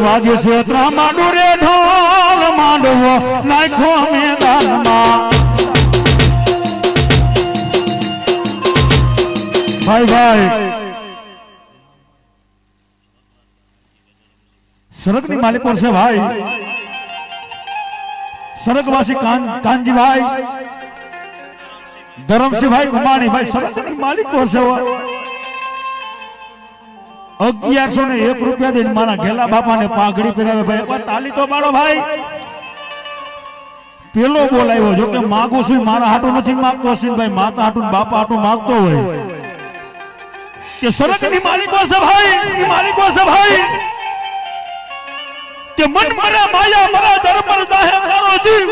વાગે ક્ષેત્રા માંડુ રે ઢોલ માંડવો નાખો મેદાનમાં ભાઈ સરક ની માલિકો છે ભાઈ સરકવાસી કાનજી ભાઈ ધરમસિંહ ભાઈ કુમાણી ભાઈ સરક ની માલિકો છે 1101 રૂપિયા દઈને મારા ઘેલા બાપા ને પાઘડી પહેરાવે ભાઈ એકવાર તાલી તો પાડો ભાઈ પેલો બોલાવ્યો જો કે માગું છું મારા હાટું નથી માગતો અશ્વિનભાઈ માતા હાટું બાપા હાટું માગતો હોય કે સરક ની માલિકો છે ભાઈ કે મન મરા માયા મરા ધર્મ દાહે તારો જીવ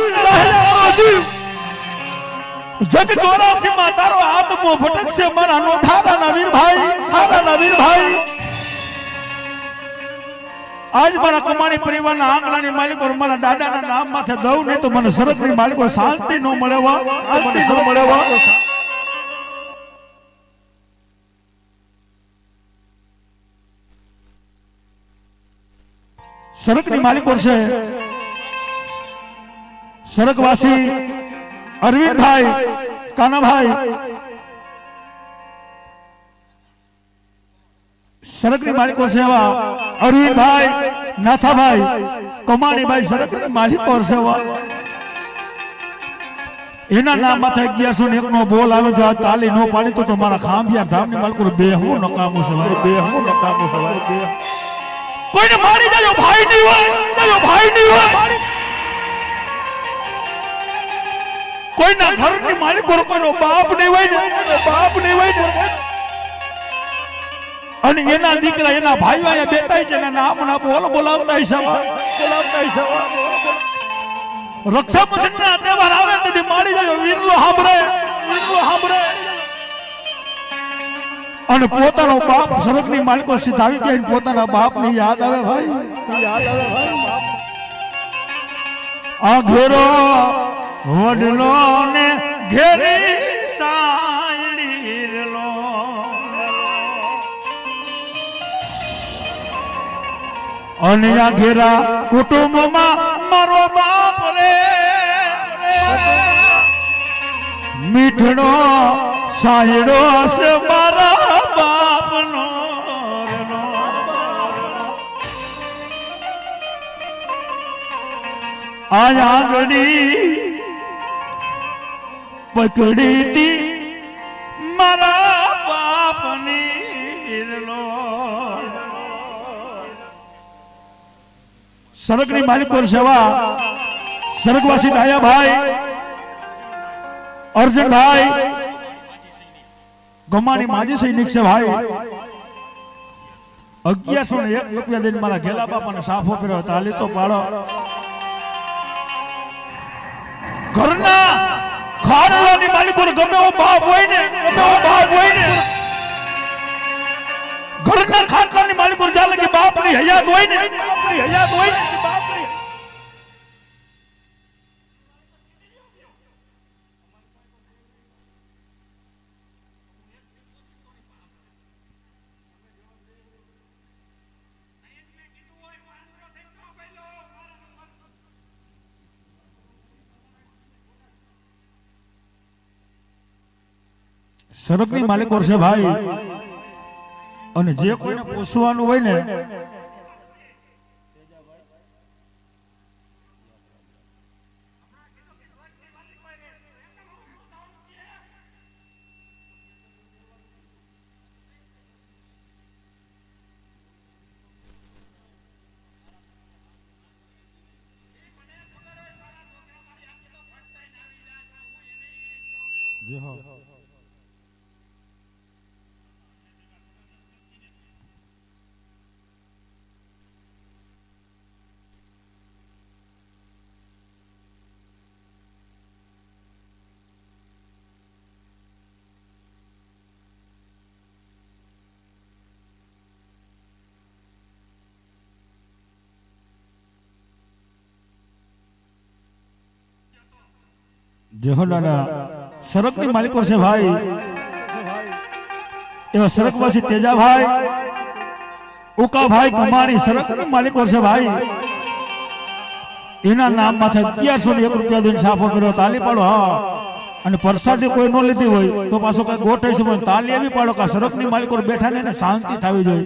જગ 84 માં તારો આત્મો ભટકશે મારા નો થારા નવીર ભાઈ આજ મારા કમાણી પરિવારના આંગણાની માલિકો મારા દાદાના નામ માથે દઉં નહીં તો મને સરકની માલિકો શાંતિ ન મળે સરકની માલિકો છે સરકવાસી અરવિંદભાઈ કાનાભાઈ સરકની માલિકો સેવા અરવિંદભાઈ નાથાભાઈ કમાણીભાઈ સરકની માલિકો સેવા એના નામ માથે 1101 નો બોલ આવે જો આ તાલી નો પાડી તો તમારા ખાંભિયા ધામની માલિકો બેહું નકામું છે કોઈને મારી જાજો ભાઈ નહીં હોય કોઈના ઘરની માલિકો કોઈનો બાપ નહીં હોય ને અને એના દીકરા એના ભાઈઓ અહીંયા બેઠા છે એના નામ ના બોલાવતા રક્ષાબંધનના તહેવાર આવે તેથી મારી જાય વીરલો સાંભળે અને પોતાનો બાપ સ્વર્ગની માલિકો સીધાવી ગયા પોતાના બાપની યાદ આવે ભાઈ આ ઘેરો વડલો ને ઘેરી સાયડીરલો અને આ ઘેરા કુટુંબમાં મારો બાપ રે મીઠડો સાયડો છે મારા બાપનો આયા ઘડી પકડી તી મારા બાપની સરગની માલિકો સેવા સરગવાસી ડાયા ભાઈ અર્જુનભાઈ ગમાની માજી સૈનિક છે ભાઈ 1101 રૂપિયા દઈને મારા ઘેલા બાપાને સાફો કર્યો તાલી તો પાડો ઘરના ખાનલાની માલિકોને ગમે એવો બાપ હોય ને ઘરના ખાનલાની માલિકોને જાલે કે બાપની હયાત હોય ને સરગની માલિકો છે ભાઈ અને જે કોઈને પોષવાનું હોય ને જેહોડાના સરગની માલિકો છે ભાઈ એવા સરગવાસી તેજાભાઈ ઉકાભાઈ કમાણી સરગની માલિકો છે ભાઈ એના નામ માથે 1101 રૂપિયા દઈને સાફો કર્યો તાલી પાડો હા અને પ્રસાદી કોઈ ન લીધી હોય તો પાછો કઈ ગોઠવી છે તાલી એવી પાડો કે સરગની માલિકો બેઠા ને શાંતિ થવી જોઈએ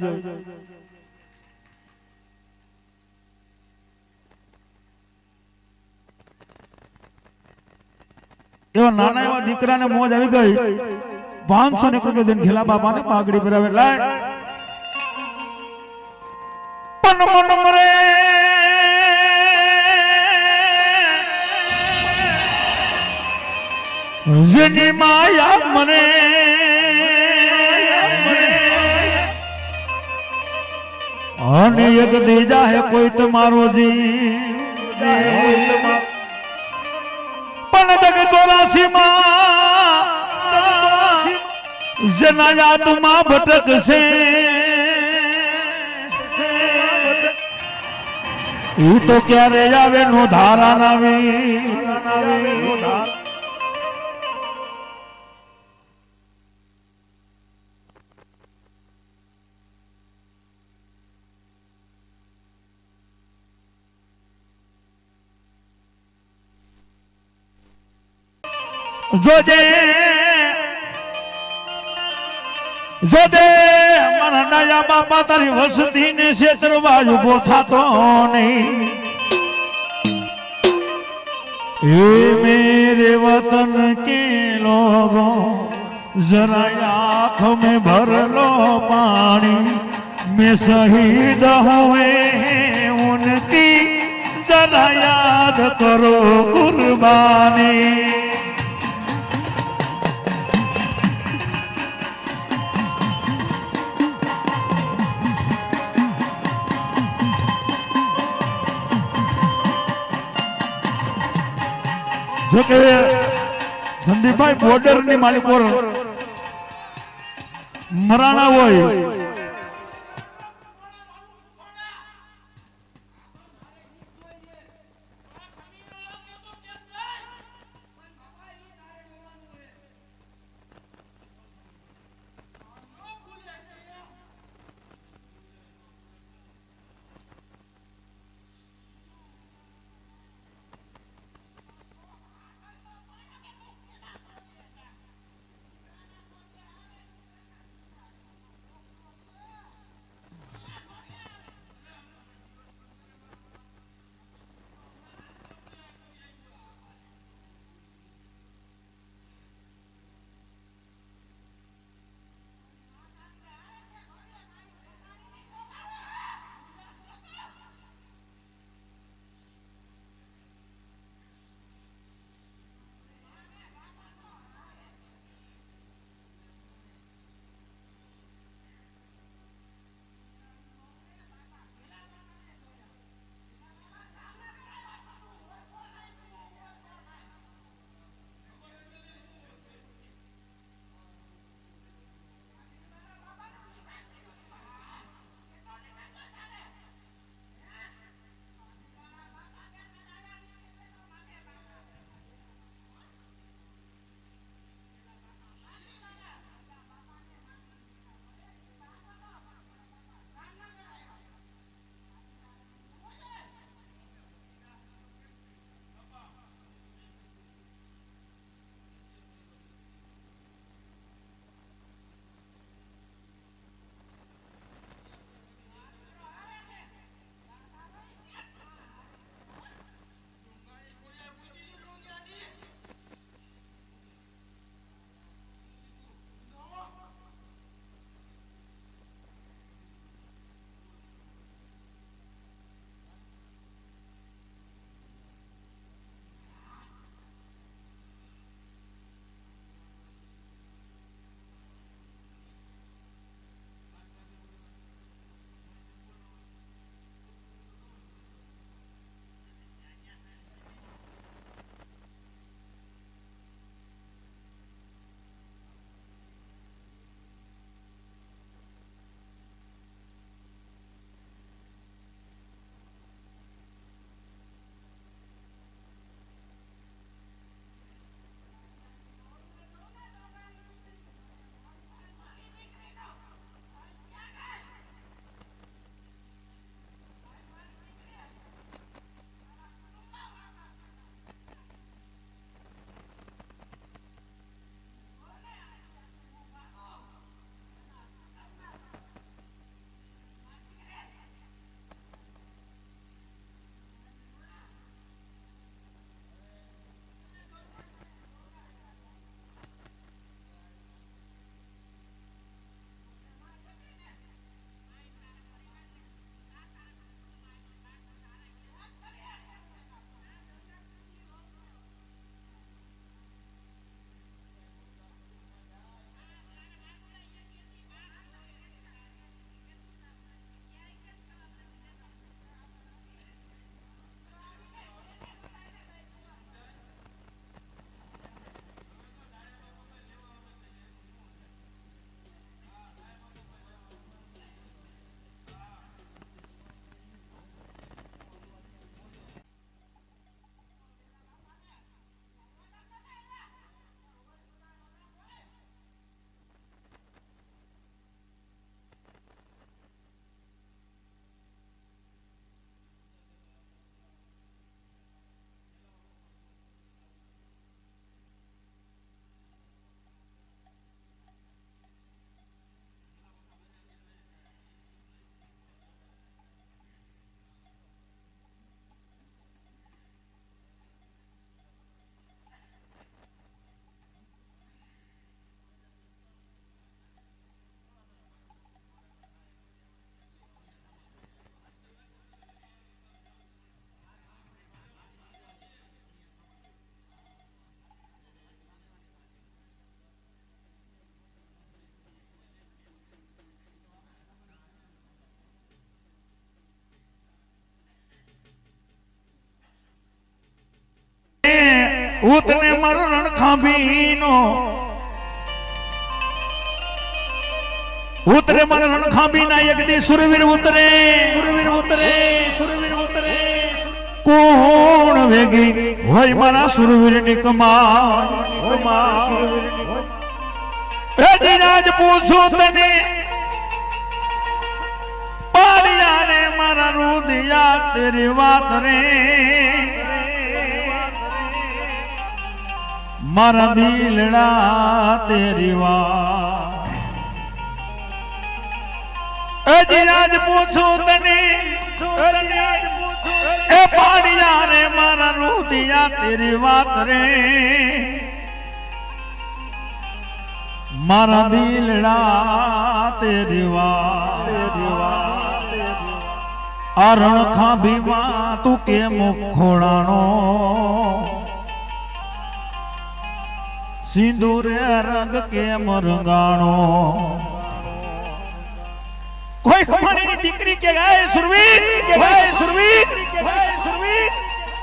એવા નાના એવા દીકરાને મોજ આવી ગઈ 500 રૂપિયા દઈને ઘેલા બાપાને પાઘડી પહેરાવે લાય પણ મન મરે જેની માયા મરે અને એક દીજા હે કોઈ તમારો જીવ જેના યાદમાં ભટકશે એ તો ક્યારે આવે નો ધારા નાવી જોજે મારા ડાયા બાપા તારી વસતી ને ક્ષેત્રમાં ઉભો થાતો નહીં એ મેરે વતન કે લોગો જરા આંખ में भर लो पानी मैं शहीद हुए उनकी जरा याद करो कुर्बानी जो के संदीप भाई बॉर्डर ની માલિકો મરાણા હોય ઉતને મરણ ખાંભીનો ઉતરે મારા રણખાંભી ના એક દી સુરવીર ઉતરે સુરવીર ઉતરે સુરવીર ઉતરે કોણ વેગી હોય મારા સુરવીર ની કમાન એ દિનાજ પૂછું તને પાડિયા ને મારા રુદિયા તેરી વાત રે મારા દિલડા તેરી વાત હજી આજ પૂછું તને એ પાડિયા રે મારા રુદિયા તેરી વાત રે મારા દિલડા તેરી વાત આ રણખાંભીમાં તું કેમ ખોળાનો સિંદૂરે રંગ કેમ રંગાણો કોઈ ખમાણીની દીકરી કે ગાય સુરવીર કે ગાય સુરવીર કે ગાય સુરવીર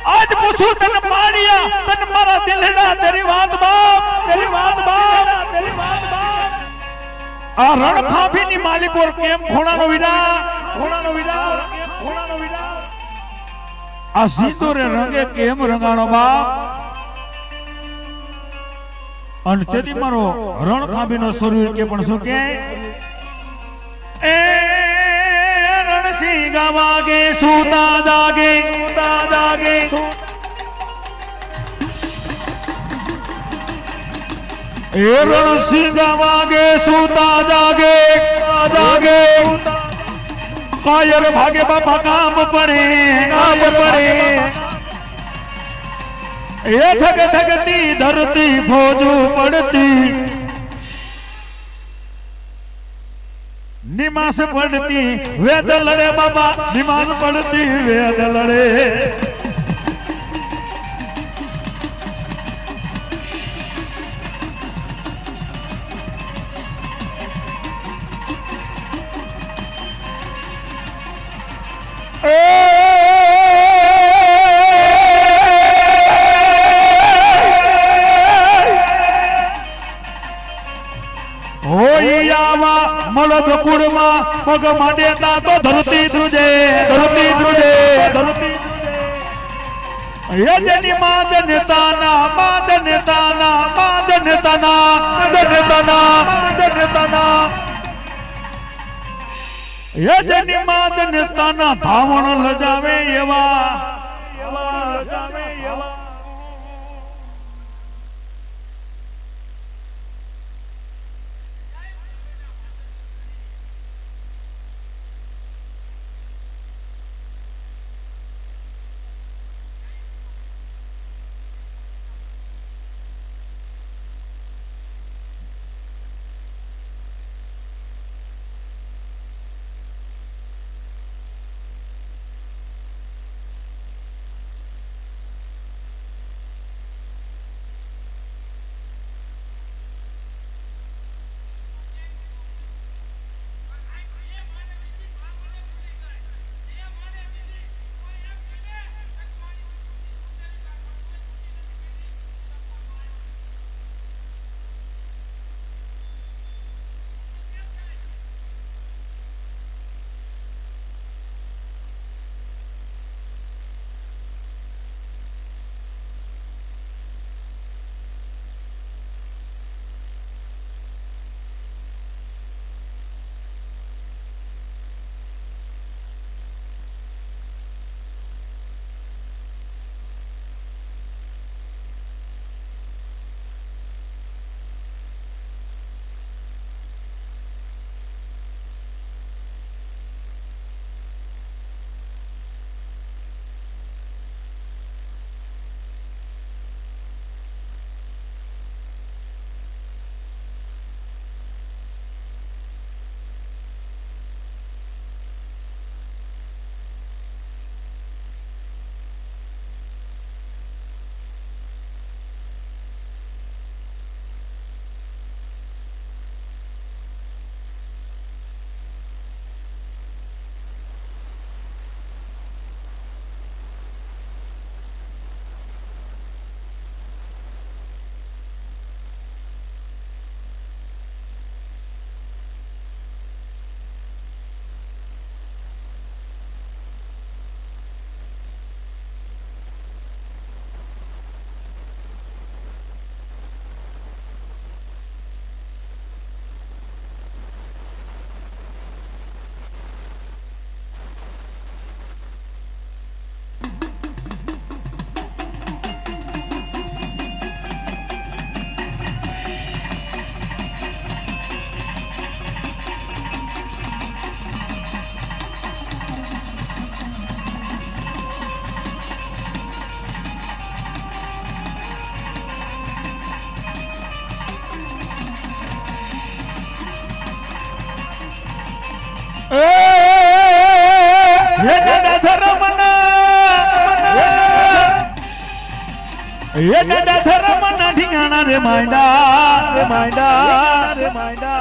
આજ પૂછું તને પાડિયા તને મારા દિલના તેરી વાત બાપ તેરી વાત બાપ તેરી વાત બાપ આ રણખાંભીની માલિકો કેમ ખોણાનો વિડા ખોણાનો વિડા ખોણાનો વિડા આ સિંદૂરે રંગે કેમ રંગાણો બાપ અને તેથી મારો રણખાંભીનો શરીર કે પણ શું કે એ રણસિંહ વાગે સુતા જાગે સુતા જાગે એ રણસિંહ વાગે સુતા જાગે જાગે કાયર ભાગે બાપા કામ પડે એ ધગ ધગતી ધરતી ફોજુ પડતી નિમાસ પડતી વેદ લડે બાબા નિમાસ પડતી વેદ લડે મળદ કુળમાં પગ માંડેતા તો ધરતી ધ્રુજે ધરતી ધ્રુજે ધરતી યજની માદ નેતાના માદ નેતાના માદ નેતાના માદ નેતાના માદ નેતાના યજની માદ નેતાના ધાવણ લજાવે એવા લજાવે એવા એ દાદા ધર્મના એ દાદા ધર્મના ઠિકાણા રે માંડા રે માંડા રે માંડા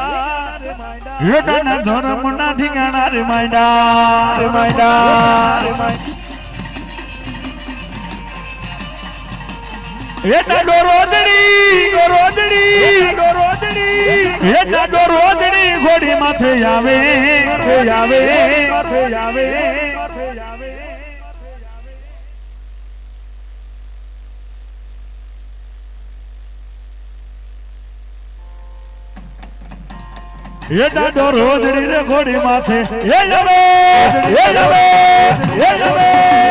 રે માંડા એ દાદા ધર્મના ઠિકાણા રે માંડા રે માંડા રે માંડા એ દાદો રોદડી રોદડી રોદડી એ દાદો રોદડી ઘોડી માથે આવે આવે આવે આવે એ દાદો રોદડી રે ઘોડી માથે એ આવે એ આવે એ આવે